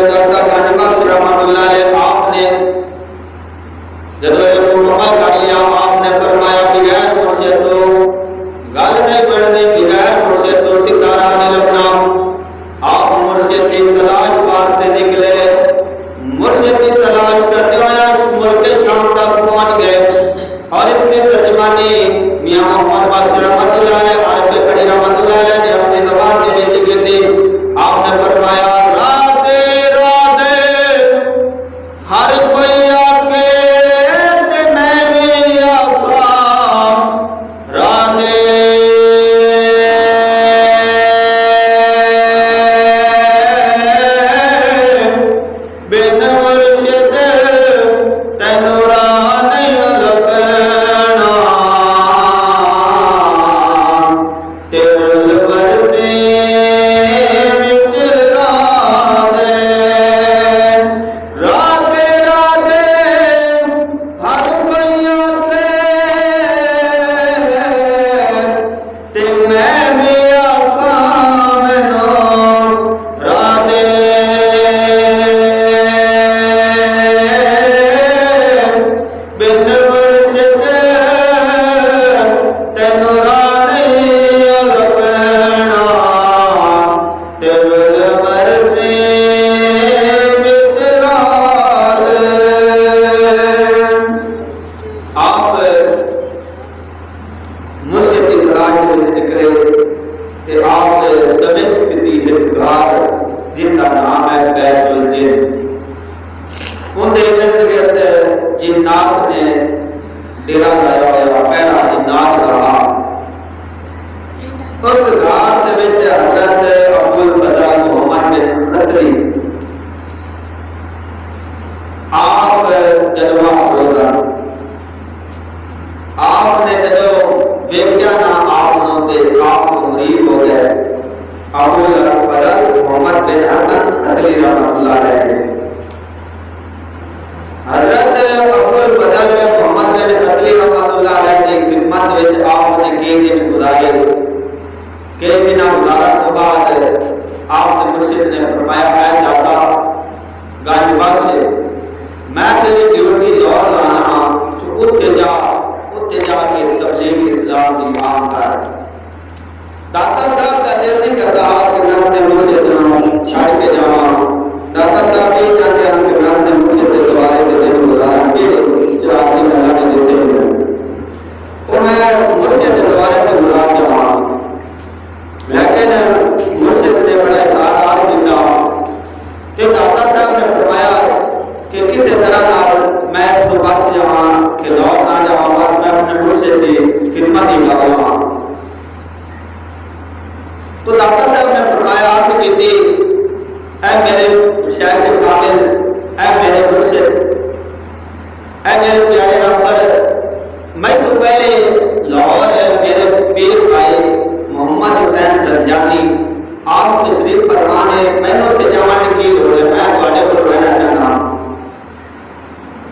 داتا گانی بخش رحمت اللہ علیہ آپ نے جب علم کو مکمل کر لیا آپ نے فرمایا بغیر مرشد تو گل نہیں بڑھنی بغیر مرشد تو ستارہ نہیں لگنا آپ مرشد کی تلاش واسطے نکلے مرشد کی تلاش کرتے ہوئے ملک شام تک پہنچ گئے اور اس کی ترجمانی میاں محمد بخش رحمت اللہ علیہ عارف کڑی رحمت اللہ علیہ نے اپنی زبان میں بیچ کی تھی آپ نے فرمایا رادے رادے ہر کوئی آکے تے میں بھی آقا رادے بن مرشد تینوں راہ نہیں لبنا تیرل ورسے وچ رادے رادے رادے ہر کوئی آکے تے میں بھی آقا مینوں رادے بن مرشد تینوں راہ نہیں لبنا تیرل ورسے وچ رادے آپ مرشد کی تلاش وچ نکلے تے آپ دمشق دی ایک غار جن کا نام ہے بیت الجن ان دے ارد گرد جنات نے ڈیرا لایا ہوا پہلا جنات رہا اس غار دے وچ حضرت ابو الفضل محمد بن خطری آپ جلوہ افروزہ آپ نے جدو ویکھیا نا آپ نوں تے آپ کو مرید ہو گئے ابو الفضل محمد بن حسن خطری رحمۃ اللہ علیہ حضرت ابو الفضل محمد بن خطری رحمۃ اللہ علیہ کی خدمت وچ آپ نے کئی دن گزارے کئی دن گزارن تو بعد آپ نے مرشد نے فرمایا ہے داتا گنج بخش میں تیری ڈیوٹی دور لانا ہاں تو اتنے جا کے تبلیغ اسلام کی مانگ کر داتا صاحب کا دل نہیں کرتا کہ میں اپنے مرشد نوں چھڑ کے جاواں داتا صاحب یہ چاہتے ہیں کہ میں اپنے مرشد کے دوارے کے دن گزارا میرے چراغ دن اللہ نے دیتے ہیں اور میں مرشد کے دوارے میں گزار جاواں لیکن مرشد نے بڑا اصرار کیا کہ داتا صاحب نے فرمایا کہ کسی طرح میں اس کو بچ جاواں کہ لوٹ نہ جاواں بس میں اپنے مرشد کی خدمت ہی کراں تو داتا صاحب نے فرمایا کہ کیتی اے میرے شیخ کامل اے میرے مرشد اے میرے پیارے رہبر میں تو پہلے لاہور میرے پیر بھائی محمد حسین زرجانی آپ تشریف فرمانے میں نے تے جانے کی لوڑ ہے میں تواڈے کول رہنا چاہنا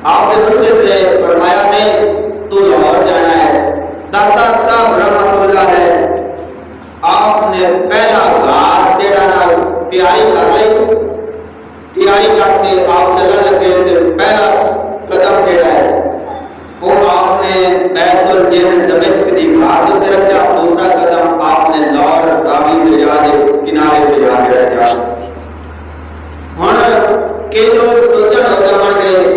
آپ نے مرشد نے فرمایا نہیں تو لاہور جانا ہے داتا صاحب رحمۃ اللہ علیہ آپ نے پہلا غار جڑا نا تیاری کر لی تیاری کرتے آپ چلن لگے تے پہلا قدم جڑا ہے وہ آپ نے بیت الجن دمشق دی گھاٹ تے رکھا دوسرا قدم آپ نے لاہور راوی دریا دے کنارے تے جا کے رکھا ہن کہ لوگ سوچن ہو جان گے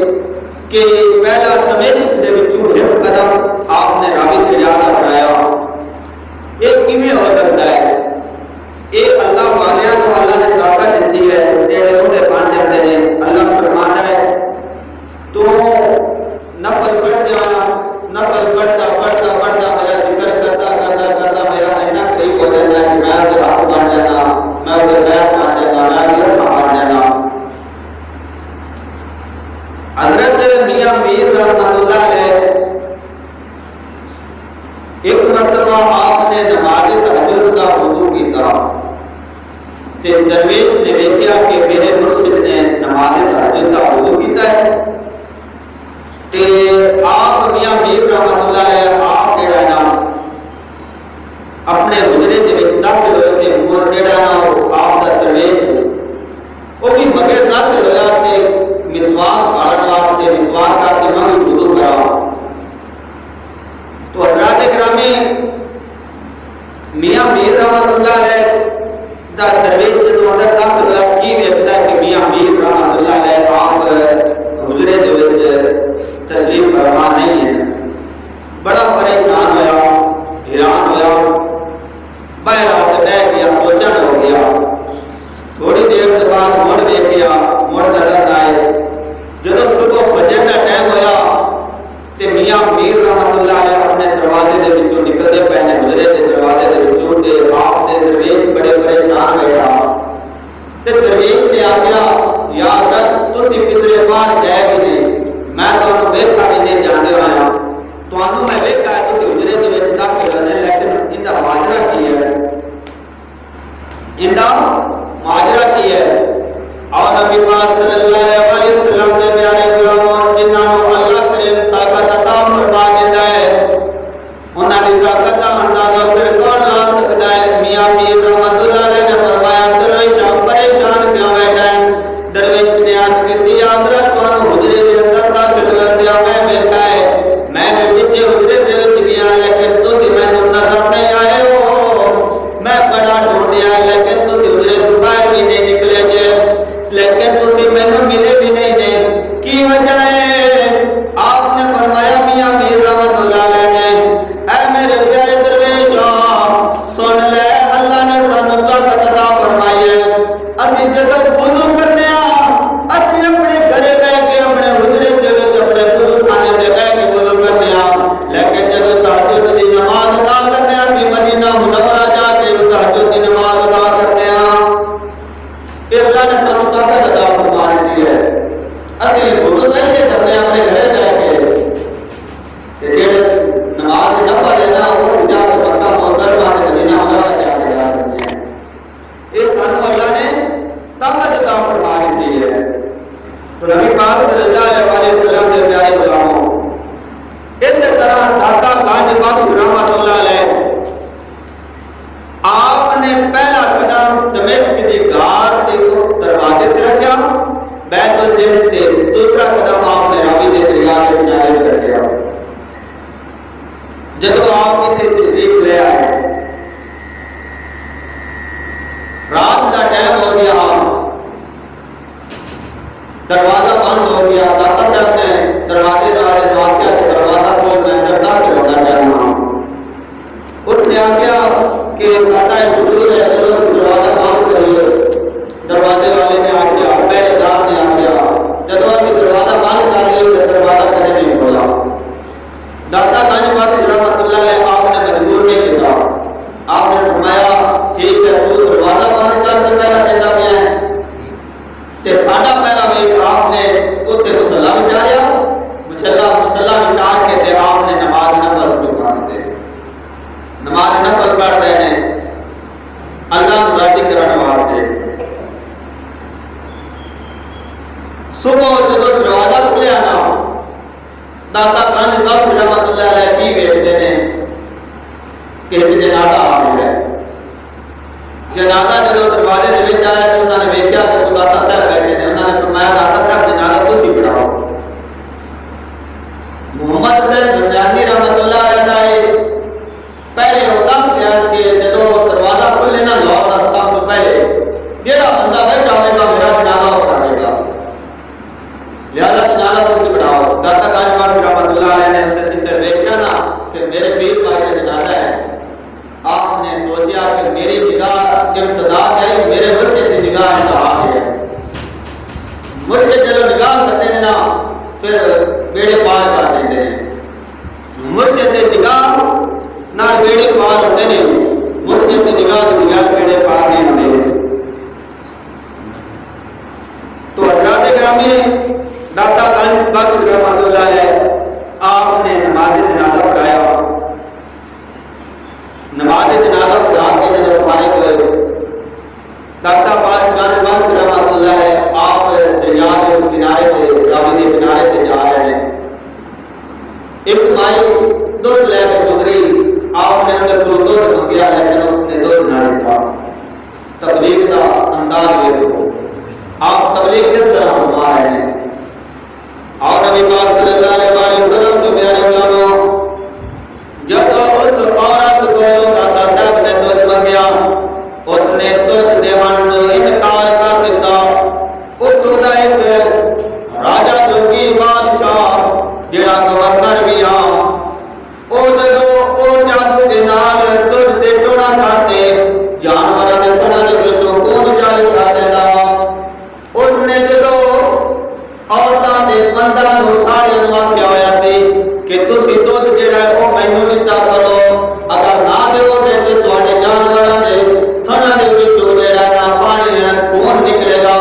کہ پہلا دمشق دے وچوں ایک قدم آپ نے راوی دریا دا بنایا یہ کیویں ہو سکتا ہے یہ اللہ والیاں کو اللہ نے طاقت دیتی ہے جڑے اودے بن جاندے نے اللہ فرماتا ہے تو نفل پڑھ جا نفل پڑھتا پڑھتا پڑھتا میرا ذکر کرتا کرتا کرتا میرا اینا قریب ہو جاتا ہے کہ میں اس ہاتھ بن جانا میں اس پیر بن جانا داخل ہویا تے مسواک پڑھن واسطے مسواک کر کے میں بھی وضو کرا تو حضرات گرامی میاں میر رحمت اللہ علیہ دا درویش جدو اندر داخل ہویا کی ویکھدا ہے کہ میاں میر رحمت اللہ علیہ آپ حجرے دے وچ تشریف فرما نہیں ہے. بڑا پریشان ہویا حیران ہویا باہر آ کے بیٹھ گیا سوچن ہو گیا. تھوڑی دیر کے بعد مڑ دیکھیا مڑ نظر آئے جدو صبح فجر کا ٹائم ہویا تے میاں میر رحمت اللہ علیہ اپنے دروازے دے وچوں نکلدے پے نے حجرے دے دروازے دے وچوں تے آپ دے درویش بڑے پریشان ہویا تے درویش نے آکھیا یا حضرت تسی کدھر باہر گئے بھی نہیں میں تانوں ویکھا بھی نہیں جاندے ہویا تانوں میں ویکھا ہے تسی حجرے دے وچ داخل ہونے لیکن ایندا ماجرا کی ہے ایندا ماجرا کی ہے. اور نبی پاک صلی اللہ علیہ وسلم نے پیارے غلاموں جنہاں نوں اللہ کریم طاقت عطا فرما دیندا ہے انہاں دی طاقت دا اندازہ پھر کون لا سکدا ہے. میاں میر رحمت اللہ علیہ نے فرمایا درویش پریشان کیوں بیٹھا ہے. درویش نے عرض کی حضرت تانوں حجرے دے اندر داخل ہوئے دیا میں بیٹھا ہے میں پیچھے حجرے دے وچ گیا لیکن تسی مینوں نظر نہیں آئے ہو میں بڑا ڈھونڈیا لیکن تسی حجرے تو باہر بھی نہیں نکلے جے لیکن تسی مینوں ملے بھی نہیں نے کی وجہ ہے. آپ نے فرمایا میاں میر رحمت اللہ علیہ نے اے میرے پیارے درویش سن لے اللہ نے سانوں طاقت عطا فرمائی ہے اسی جدوں وضو کرنے اسی اپنے گھرے بیٹھ کے اپنے حجرے دے وچ اپنے وضو خانے دے بیٹھ کے وضو کرنے لیکن جدوں تہجد دی نماز ادا کرنے اسی مدینہ منورہ جا کے تہجد دی نماز ادا کرنے اللہ نے سانوں طاقت عطا فرما دی ہے اسی وضو کیسے کرنے اپنے گھرے بیٹھ کے تے جڑے نماز نفل ہے نا وہ جا کے مکہ مکرمہ تے مدینہ منورہ جا کے ادا کرنے ہیں. یہ سانوں اللہ نے طاقت عطا فرما دی ہے. تو نبی پاک صلی اللہ علیہ وسلم نے پیارے غلاموں اسی طرح داتا گنج بخش رحمت اللہ علیہ آپ نے پہلا قدم دمشق کی غار کے اس دروازے تے رکھا بیت الجن تے دوسرا قدم آپ نے راوی دے دریا کے کنارے تے رکھا. جدو آپ کی تشریف لے آئے رات کا ٹائم ہو گیا دروازہ بند ہو گیا. داتا صاحب نے دروازے والے نے آخیا کہ دروازہ کھول میں اندر داخل ہونا چاہتا ہوں. اس نے آخیا کہ ساڈا حضور ہے چلو دروازہ بند کریے. دروازے والے نے آخیا پہرے دار نے آخیا جدو اسی دروازہ بند کر لیے تو دروازہ کدے نہیں کھولا. داتا گنج بخش رحمت اللہ علیہ آپ نے مجبور نہیں کیا. آپ نے فرمایا ٹھیک ہے تو دروازہ بند کر کے پہرا دیتا پیا ہے تے ساڈا پہرا ویکھ آپ نے اوتے مصلا بچھایا مصلا بچھا کے تے آپ نے نماز نفل شروع کر دتے. نماز نفل پڑھ رہے ہیں اللہ کو راضی کرانے واسطے. صبح جب دروازہ کھلیا نا داتا گنج بخش رحمت اللہ علیہ کی ویکھتے ہیں کہ جنازہ آ گیا ہے. جنازہ جب دروازے دے وچ آیا تو انہوں نے ویکھیا کہ داتا صاحب بیٹھے نے. انہوں نے فرمایا داتا صاحب جنازہ تسی پڑھاؤ. محمد حسین زندانی رحمت اللہ علیہ پہلے وہ دس بیان کہ جب دروازہ کھلے نا لاہور دا سب تو پہلے جہاں بندہ بیٹھا ہوئے گا میرا جنازہ پڑھائے گا لہذا جنازہ تسی پڑھاؤ. داتا گنج بخش رحمت اللہ علیہ نے اسے جسے دیکھا نا کہ میرے پیر بھائی کا جنازہ ہے آپ نے سوچا کہ میری نگاہ ابتدا ہے میرے مرشد کی نگاہ انتہا ہے. مرشد جب نگاہ کرتے ہیں نا پھر بیڑے پار کر دیتے ہیں. مرشد کی نگاہ نال بیڑے پار ہوتے ہیں مرشد کی نگاہ کے بغیر بیڑے پار نہیں ہوتے. تو حضرات گرامی داتا گنج بخش رحمت اللہ علیہ آپ نے نماز جنازہ پڑھایا. نماز جنازہ پڑھا کے جب فارغ ہوئے داتا گنج بخش رحمت اللہ علیہ آپ دریا کے کنارے پہ راوی کے کنارے پہ جا رہے ہیں. ایک مائی دودھ لے کے گزری آپ نے اندر کو دودھ منگیا لیکن اس نے دودھ نہ دیتا. تبلیغ کا انداز دیکھو آپ تبلیغ کس طرح فرما رہے ہیں؟ اور نبی پاک صلی اللہ علیہ وسلم جو پیارے علماء جب اس عورت کو داتا صاحب نے دودھ منگیا اس نے دودھ دیوان تو انکار کر دیتا. اتو دا ایک راجا جو کی بادشاہ جڑا گورنر بھی آ او جدو او جادو دے نال دودھ تے ٹوڑا کرتے جانوراں دے تھڑاں دے وچوں خون جاری کر دیندا. اس نے جدو عورتاں دے بندہ نو سارے نو آکھیا ہویا سی کہ تسی دودھ جڑا ہے او مینوں دتا کرو, اگر نہ دیو گے تے تواڈے جانوراں دے تھڑاں دے وچوں جڑا نا پانی ہے خون نکلے گا.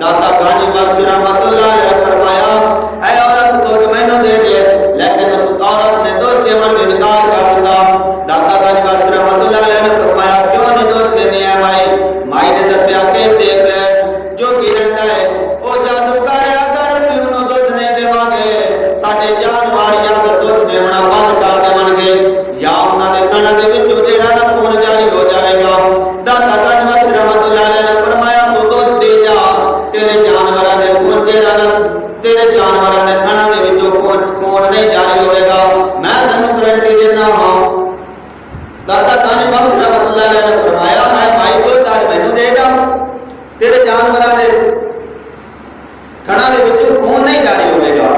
داتا غنی بخش رحمت اللہ علیہ فرمایا اے عورت دودھ مینوں دے دے, لیکن اس عورت نے دودھ دیون سے انکار کر دیا. داتا غنی بخش رحمت اللہ علیہ نے فرمایا کیوں نہیں دودھ دینی ہے مائی؟ مائی نے دسیا کہ دیکھ جو کی رہتا ہے او جادوگر ہے, اگر اسی انہوں دودھ نہیں دیواں گے ساڈے جانور یا دودھ دیونا بند کر دیون گے یا انہاں دے تھڑاں دے وچوں جڑا نا خون جاری ہو جائے گا. داتا غنی بخش رحمت اللہ علیہ نے فرمایا تو دودھ دے جا, تیرے جانوراں دے خون جڑا نا تیرے جانوراں دے تھڑاں دے وچوں خون نہیں جاری ہوے گا, میں تینوں گارنٹی دینا ہاں. داتا غنی بخش رحمت اللہ علیہ نے فرمایا اے بھائی دودھ آج مینوں دے جا, تیرے جانوراں دے تھڑاں دے وچوں خون نہیں جاری ہوے گا.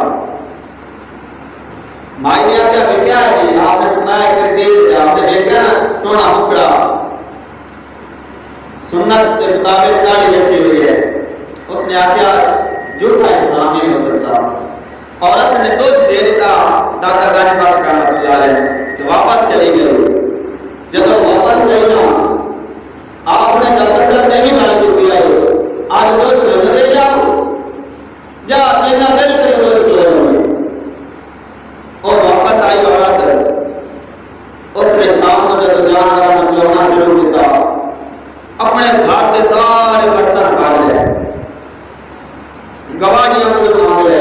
مائی نے آخیا کہ کیا ہے جی؟ آپ نے فرمایا کہ دے دے. آپ نے دیکھا سونا ٹکڑا سنت کے مطابق داڑھی رکھی ہوئی ہے. اس نے آخیا جھوٹا انسان نہیں ہو سکتا. عورت نے دودھ دے دیتا داتا غنی بخش رحمت اللہ علیہ تو واپس چلی گئی. جب واپس گئی نا آپ نے داتا صاحب نے بھی گل کی آئی آج دودھ مینوں دے جاؤ یا اینا دل کری دودھ چلو. اور واپس آئی عورت, اس نے شام کو جب جانوراں نوں چلانا شروع کیا اپنے گھر کے سارے برتن بھر لے, گواڑیاں کو مانگ لے,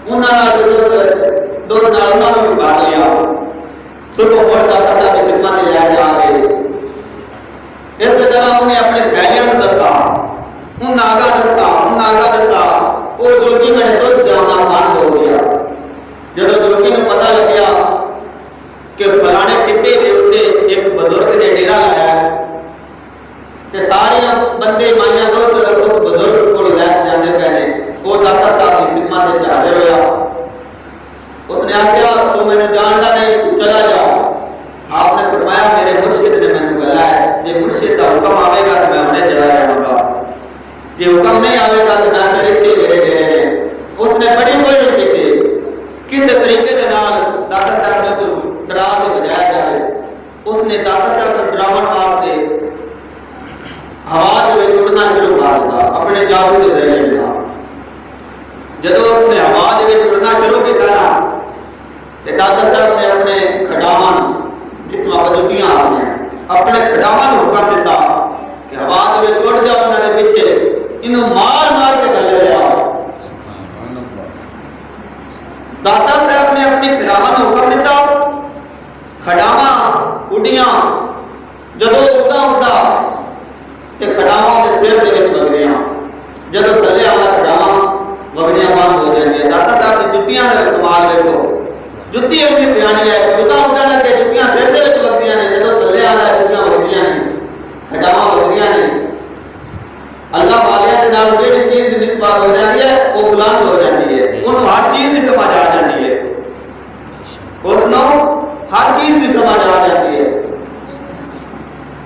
انہاں دودھ نال انہاں نوں بھی بھر لیا. صبح مڑ داتا صاحب کی خدمت لے جا کے اس طرح انہیں اپنے سہیلیاں نوں دسا, انہاں آگا دسا وہ جوگی میں دودھ دینا بند ہو گیا. جب جوگی نوں پتہ لگیا کہ فلانے ٹٹے دے اوتے ایک بزرگ نے ڈیرا لایا ہے تے سارے بندے مائیاں دودھ اس بزرگ کو لے جاندے پے نے, وہ داتا صاحب کی خدمت وچ حاضر ہویا. اس نے آخیا تو میں نے جانتا نہیں, تو چلا جا. آپ نے فرمایا میرے مرشد نے مینوں گلا ہے, جے مرشد کا حکم آئے گا تو میں انہیں چلا جاؤں گا, جے حکم نہیں آئے گا تو میں پھر اتنے میرے ڈیرے نے. اس نے بڑی کوشش کی کسی طریقے کے نال داتا صاحب نے تو ڈرا کے بجایا جائے. اس نے داتا صاحب کو ڈراون واسطے ہوا دے وچ اڑنا شروع کر دتا اپنے جادو کے ذریعے. جدو اس نے ہوا دے وچ اڑنا شروع کیتا نا تے داتا صاحب نے اپنے کھڈاواں جس میں جتیاں آ گئیں اپنے کھڈاواں نوں حکم دیتا کہ ہوا دے وچ اڑ جاؤ انہاں دے پیچھے, انہوں مار مار کے تھلے لے آؤ. داتا صاحب نے اپنی کھڈاواں نوں حکم دیتا, کھڈاواں اڈیاں. جدو اڑتا تے کھڈاواں دے سر دے وچ وگڑیاں, جدو تھلے آندا کھڈاواں وگڑیاں بند ہو جاندیاں. داتا صاحب نے جتیاں دا کمال ویکھو, جتی اپنی سیانی ہے, اڑتا اڑن لگے جتیاں سر دے وچ وگدیاں نے, جدو تھلے آندا جتیاں وگدیاں نے, کھڈاواں وگدیاں نے. اللہ والیاں دے نال جہڑی چیز دی نسبت ہو جاتی ہے وہ بلند ہو جاتی ہے, انہوں ہر چیز دی سمجھ آ جاتی ہے, اس نوں ہر چیز دی سمجھ آ جاتی ہے.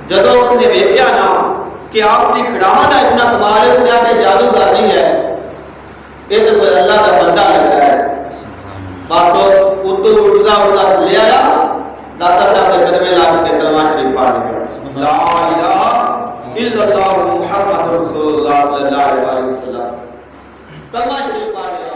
جدو اس نے ویکھیا نا کہ آپ کی کھڈاواں دا اتنا کمال ہے, اس نے آخیا جادوگر نہیں ہے, یہ تو کوئی اللہ کا بندہ لگتا ہے. بس اتو اٹھتا لے آیا, داتا صاحب کے قدمے لا کے کلمہ شریف پڑھ لیا, لا الہ الا اللہ محمد رسول اللہ صلی اللہ علیہ وسلم, کلمہ شریف پڑھ لیا.